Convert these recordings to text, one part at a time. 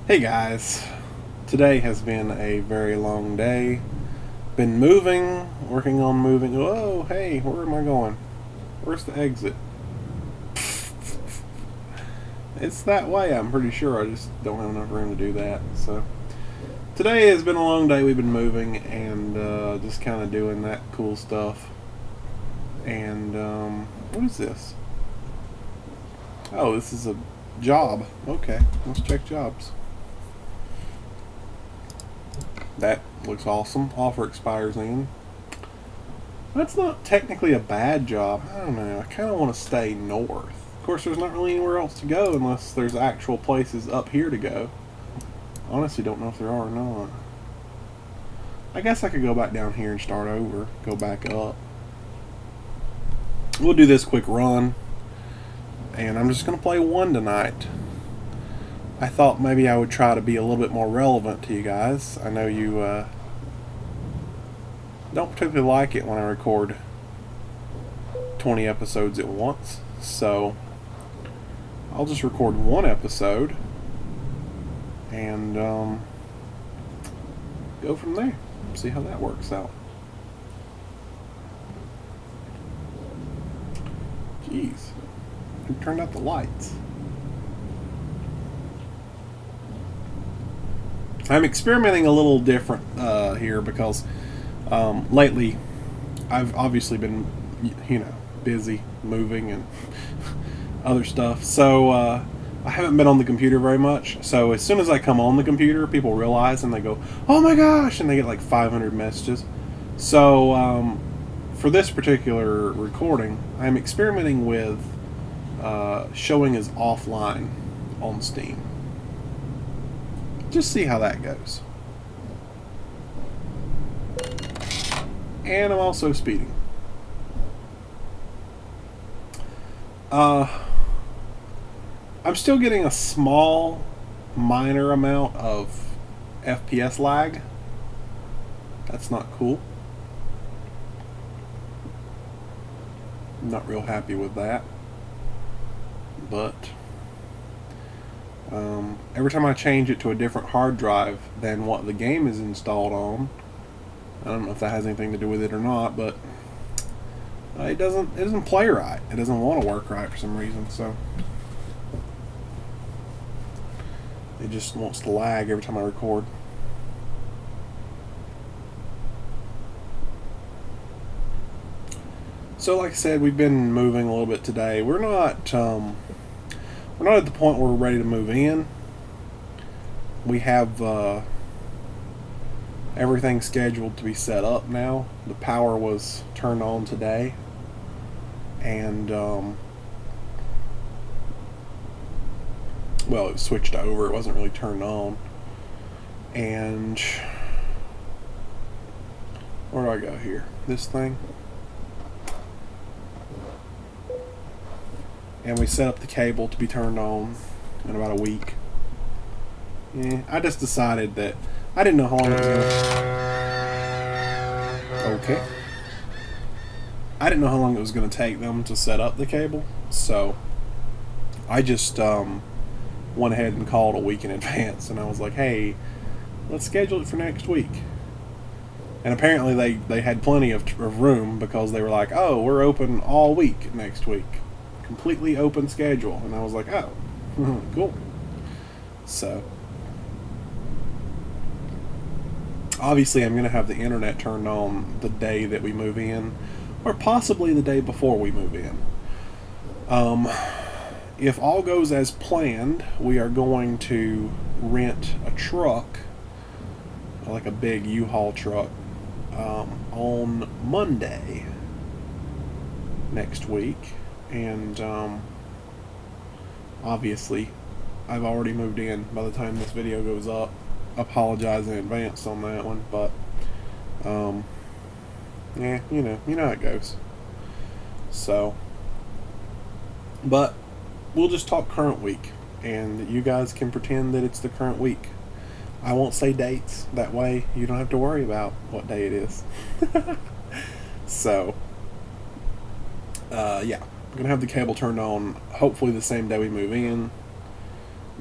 Hey guys, today has been a very long day. Been moving, working on moving. Whoa, hey, where am I going? Where's the exit? It's that way, I'm pretty sure. I just don't have enough room to do that. So, today has been a long day. We've been moving and just kind of doing that cool stuff. And, what is this? Oh, this is a job. Okay, let's check jobs. That looks awesome. Offer expires in. That's not technically a bad job. I don't know. I kind of want to stay north. Of course, there's not really anywhere else to go unless there's actual places up here to go. Honestly, don't know if there are or not. I guess I could go back down here and start over. Go back up. We'll do this quick run. And I'm just going to play one tonight. I thought maybe I would try to be a little bit more relevant to you guys. I know you don't particularly like it when I record 20 episodes at once, so I'll just record one episode and go from there. See how that works out. Jeez, who turned out the lights? I'm experimenting a little different here because lately I've obviously been, busy moving and other stuff. So I haven't been on the computer very much. So as soon as I come on the computer, people realize and they go, "Oh my gosh!" and they get like 500 messages. So for this particular recording, I'm experimenting with showing as offline on Steam. Just see how that goes. And I'm also speeding. I'm still getting a small, minor amount of FPS lag. That's not cool. I'm not real happy with that. But every time I change it to a different hard drive than what the game is installed on, I don't know if that has anything to do with it or not, but it doesn't play right. It doesn't want to work right for some reason, so it just wants to lag every time I record. So like I said, we've been moving a little bit today. We're not at the point where we're ready to move in. We have everything scheduled to be set up now. The power was turned on today, and well, it was switched over. It wasn't really turned on. And where do I go here? This thing. And we set up the cable to be turned on in about a week. Yeah, I just decided that I didn't know how long it was gonna. Okay. I didn't know how long it was gonna take them to set up the cable, so I just went ahead and called a week in advance, and I was like, "Hey, let's schedule it for next week." And apparently they had plenty of room because they were like, "Oh, we're open all week next week, completely open schedule," and I was like, "Oh, cool." So obviously I'm going to have the internet turned on the day that we move in, or possibly the day before we move in. If all goes as planned, we are going to rent a truck, like a big U-Haul truck, on Monday next week. And obviously I've already moved in by the time this video goes up. Apologize in advance on that one, but yeah, you know how it goes. So, but we'll just talk current week, and you guys can pretend that it's the current week. I won't say dates, that way you don't have to worry about what day it is. So yeah, I'm gonna have the cable turned on hopefully the same day we move in,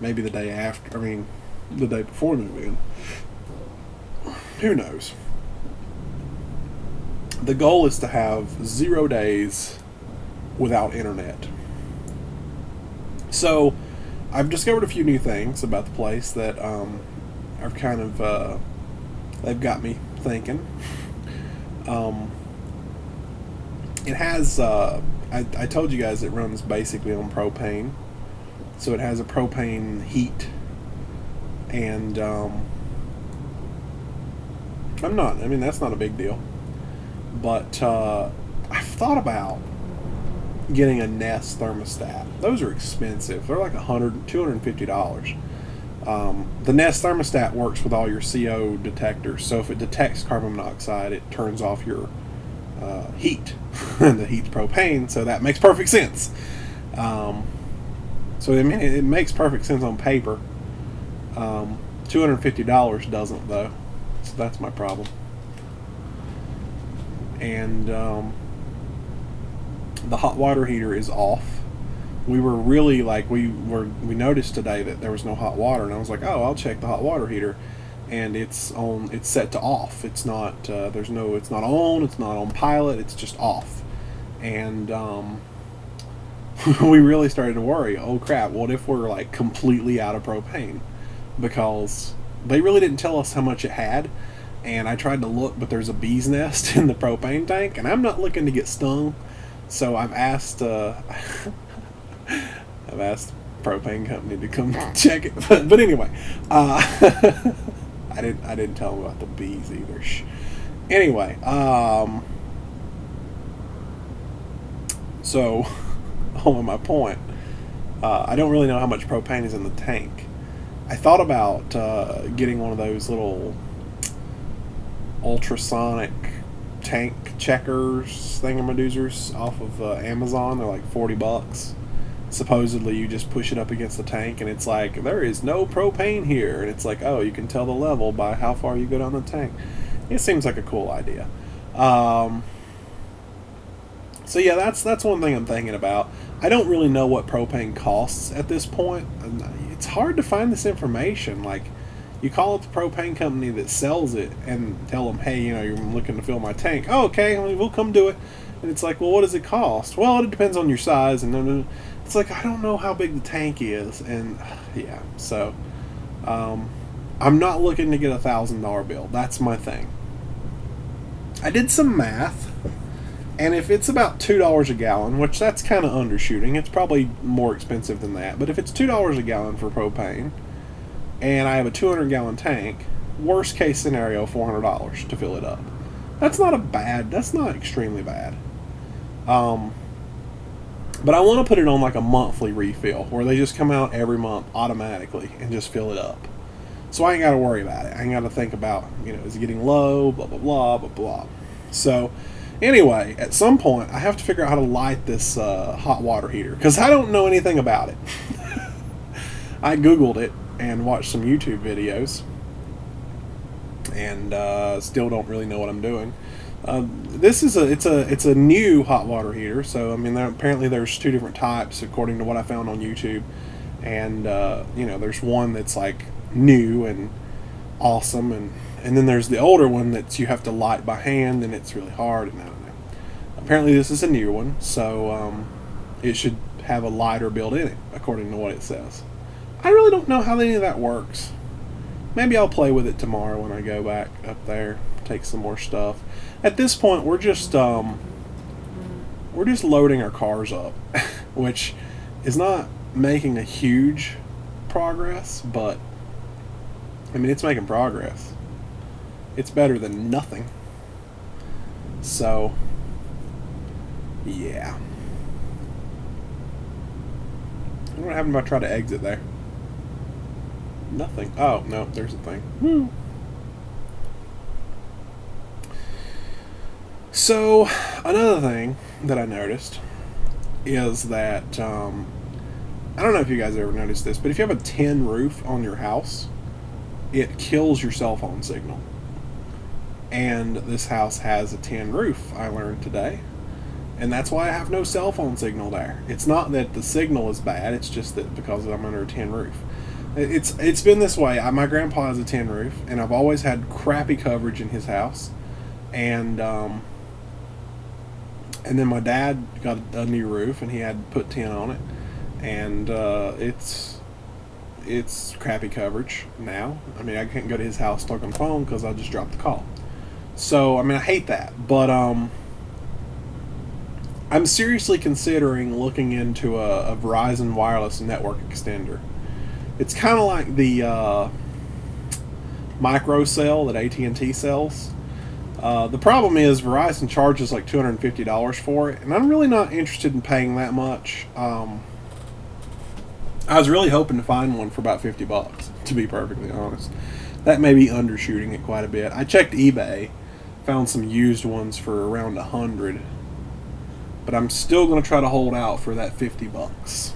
maybe the day after. I mean, the day before we move in. Who knows? The goal is to have 0 days without internet. So, I've discovered a few new things about the place that are kind of, they've got me thinking. It has, I told you guys it runs basically on propane. So it has a propane heat. And that's not a big deal. But I've thought about getting a Nest thermostat. Those are expensive. They're like $250. The Nest thermostat works with all your CO detectors. So if it detects carbon monoxide, it turns off your heat. And the heat's propane, so that makes perfect sense. It makes perfect sense on paper. $250 doesn't, though. So that's my problem. And the hot water heater is off. We were really we noticed today that there was no hot water, and I was like, oh, I'll check the hot water heater, and it's set to off. It's not it's not on pilot, it's just off. And we really started to worry, oh crap, what if we're completely out of propane? Because they really didn't tell us how much it had. And I tried to look, but there's a bee's nest in the propane tank, and I'm not looking to get stung. So I've asked the propane company to come check it. But anyway, I didn't tell them about the bees either. Anyway, so on my point, I don't really know how much propane is in the tank. I thought about getting one of those little ultrasonic tank checkers thingamadoozers off of Amazon. They're like $40. Supposedly you just push it up against the tank and it's like, there is no propane here, and it's like, oh, you can tell the level by how far you go down the tank. It seems like a cool idea. So yeah, that's one thing I'm thinking about. I don't really know what propane costs at this point. It's hard to find this information. You call up the propane company that sells it and tell them, hey, you're looking to fill my tank. Oh, okay, we'll come do it. And it's like, well, what does it cost? Well, it depends on your size. And then it's like, I don't know how big the tank is. And yeah, so I'm not looking to get a $1,000 bill. That's my thing. I did some math, and if it's about $2 a gallon, which that's kind of undershooting, it's probably more expensive than that. But if it's $2 a gallon for propane, and I have a 200-gallon tank, worst case scenario, $400 to fill it up. That's not extremely bad. But I want to put it on a monthly refill, where they just come out every month automatically and just fill it up. So I ain't got to worry about it. I ain't got to think about, is it getting low, blah, blah, blah, blah, blah. So anyway, at some point, I have to figure out how to light this hot water heater, because I don't know anything about it. I Googled it and watched some YouTube videos, and still don't really know what I'm doing. This is it's a new hot water heater, so apparently there's two different types according to what I found on YouTube, and there's one that's new and awesome, and then there's the older one that you have to light by hand, and it's really hard, and I don't know. Apparently this is a new one, so it should have a lighter built in it according to what it says. I really don't know how any of that works. Maybe I'll play with it tomorrow when I go back up there, take some more stuff. At this point, we're just loading our cars up, which is not making a huge progress, but it's making progress. It's better than nothing. So, yeah. What happened if I try to exit there? Nothing. Oh, no, there's a thing. So, another thing that I noticed is that, I don't know if you guys ever noticed this, but if you have a tin roof on your house, it kills your cell phone signal. And this house has a tin roof, I learned today. And that's why I have no cell phone signal there. It's not that the signal is bad, it's just that because I'm under a tin roof. It's been this way. My grandpa has a tin roof, and I've always had crappy coverage in his house, and then my dad got a new roof, and he had to put tin on it, and it's crappy coverage now. I mean, I can't go to his house talk on the phone because I'll just drop the call. So I mean, I hate that, but I'm seriously considering looking into a Verizon wireless network extender. It's kind of like the microcell that AT&T sells. The problem is Verizon charges like $250 for it, and I'm really not interested in paying that much. I was really hoping to find one for about $50, to be perfectly honest. That may be undershooting it quite a bit. I checked eBay, found some used ones for around $100, but I'm still going to try to hold out for that $50.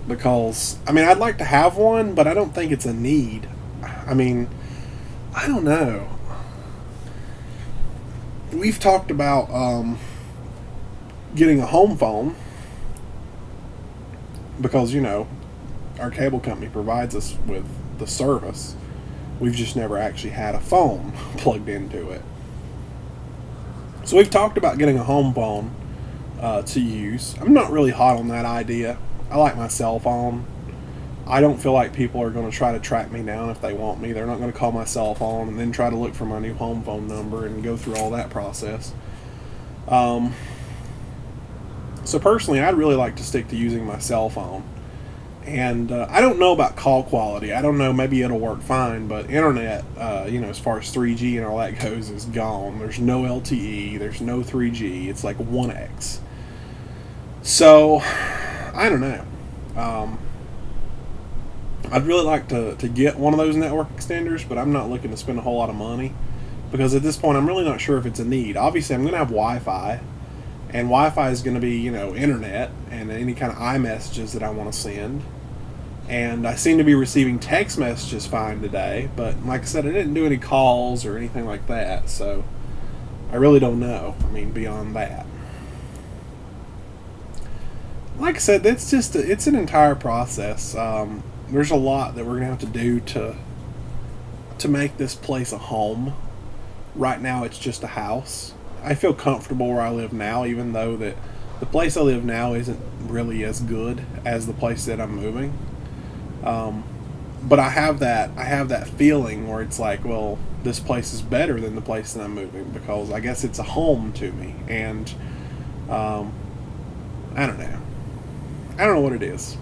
Because, I mean, I'd like to have one, but I don't think it's a need. I mean, I don't know. We've talked about getting a home phone because, you know, our cable company provides us with the service. We've just never actually had a phone plugged into it. So we've talked about getting a home phone to use. I'm not really hot on that idea. I like my cell phone. I don't feel like people are going to try to track me down if they want me. They're not going to call my cell phone and then try to look for my new home phone number and go through all that process. So personally, I'd really like to stick to using my cell phone. And I don't know about call quality. I don't know. Maybe it'll work fine. But internet, you know, as far as 3G and all that goes, is gone. There's no LTE. There's no 3G. It's like 1X. So I don't know. I'd really like to get one of those network extenders, but I'm not looking to spend a whole lot of money because at this point I'm really not sure if it's a need. Obviously, I'm going to have Wi-Fi, and Wi-Fi is going to be, you know, internet and any kind of iMessages that I want to send. And I seem to be receiving text messages fine today, but like I said, I didn't do any calls or anything like that, so I really don't know. I mean, beyond that. Like I said, it's an entire process. There's a lot that we're gonna have to do to make this place a home. Right now, it's just a house. I feel comfortable where I live now, even though that the place I live now isn't really as good as the place that I'm moving. But I have that feeling where it's like, well, this place is better than the place that I'm moving because I guess it's a home to me, and I don't know. I don't know what it is,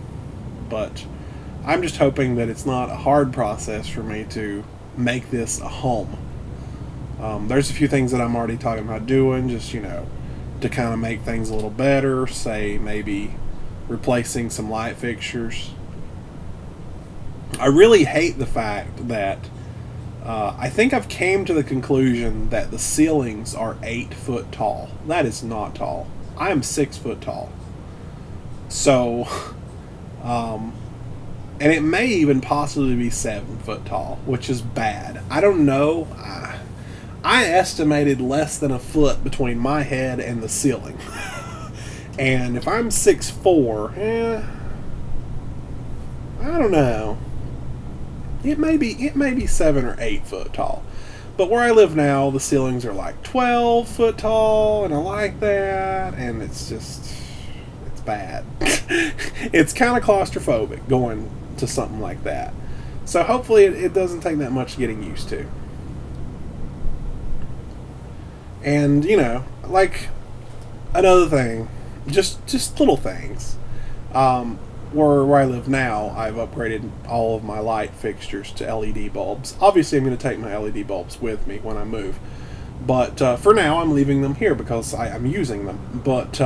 but I'm just hoping that it's not a hard process for me to make this a home. There's a few things that I'm already talking about doing, just, you know, to kind of make things a little better, say maybe replacing some light fixtures. I really hate the fact that I think I've came to the conclusion that the ceilings are 8 foot tall. That is not tall. I am 6 foot tall. So, and it may even possibly be 7 foot tall, which is bad. I don't know. I estimated less than a foot between my head and the ceiling. And if I'm 6'4", I don't know. It may be 7 or 8 foot tall. But where I live now, the ceilings are like 12 foot tall, and I like that, and it's bad. It's kind of claustrophobic going to something like that. So hopefully it doesn't take that much getting used to. And, you know, like another thing, just little things. Where I live now, I've upgraded all of my light fixtures to LED bulbs. Obviously, I'm going to take my LED bulbs with me when I move. But for now, I'm leaving them here because I'm using them. But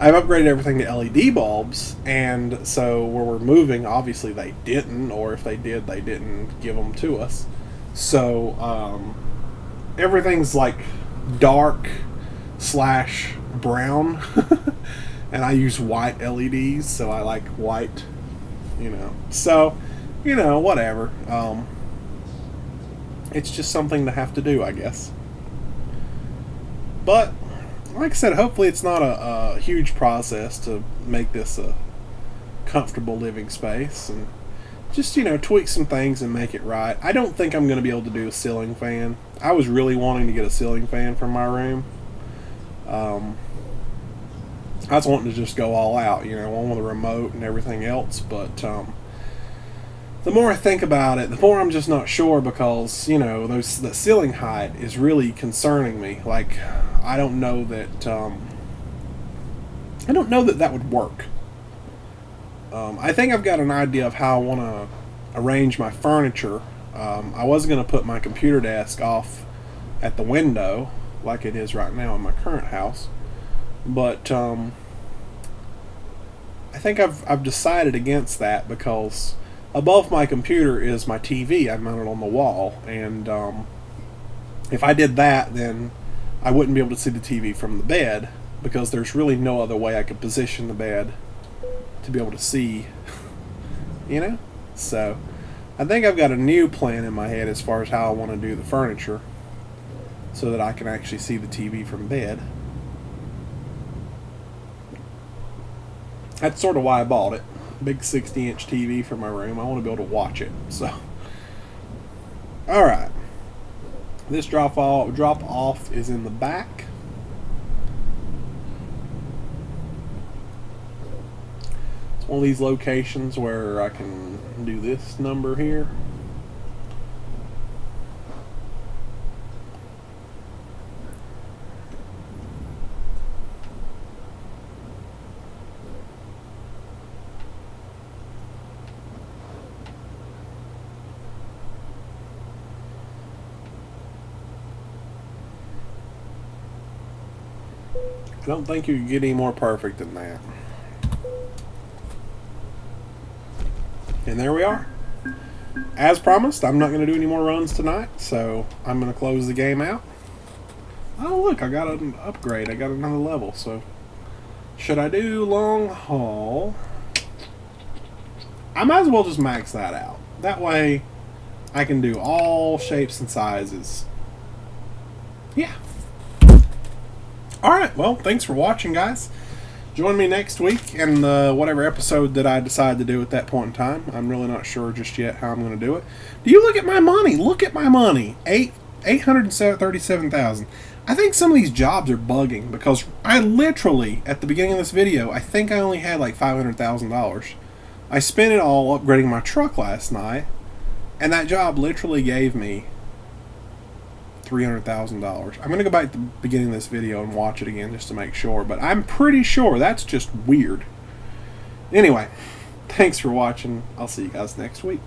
I've upgraded everything to LED bulbs, and so where we're moving, obviously they didn't, or if they did, they didn't give them to us. So everything's like dark / brown, and I use white LEDs, so I like white, you know. So, you know, whatever. It's just something to have to do, I guess. But like I said, hopefully it's not a huge process to make this comfortable living space, and just, tweak some things and make it right. I don't think I'm going to be able to do a ceiling fan. I was really wanting to get a ceiling fan for my room. I was wanting to just go all out, on with a remote and everything else, but the more I think about it, the more I'm just not sure, because, the ceiling height is really concerning me. Like, I don't know that that would work. I think I've got an idea of how I want to arrange my furniture. I was going to put my computer desk off at the window, like it is right now in my current house. But I think I've decided against that, because above my computer is my TV I mounted on the wall, and if I did that, then I wouldn't be able to see the TV from the bed, because there's really no other way I could position the bed to be able to see, So I think I've got a new plan in my head as far as how I want to do the furniture, so that I can actually see the TV from bed. That's sort of why I bought it. Big 60-inch TV for my room. I want to be able to watch it. So, all right. This drop off is in the back. It's one of these locations where I can do this number here. I don't think you can get any more perfect than that. And there we are. As promised, I'm not going to do any more runs tonight, so I'm going to close the game out. Oh, look, I got an upgrade. I got another level, so should I do long haul? I might as well just max that out. That way, I can do all shapes and sizes. Yeah. Alright, well, thanks for watching, guys. Join me next week in whatever episode that I decide to do at that point in time. I'm really not sure just yet how I'm going to do it. Do you look at my money? Look at my money. $837,000. I think some of these jobs are bugging, because I literally, at the beginning of this video, I think I only had like $500,000. I spent it all upgrading my truck last night, and that job literally gave me $300,000. I'm going to go back to the beginning of this video and watch it again just to make sure, but I'm pretty sure that's just weird. Anyway, thanks for watching. I'll see you guys next week.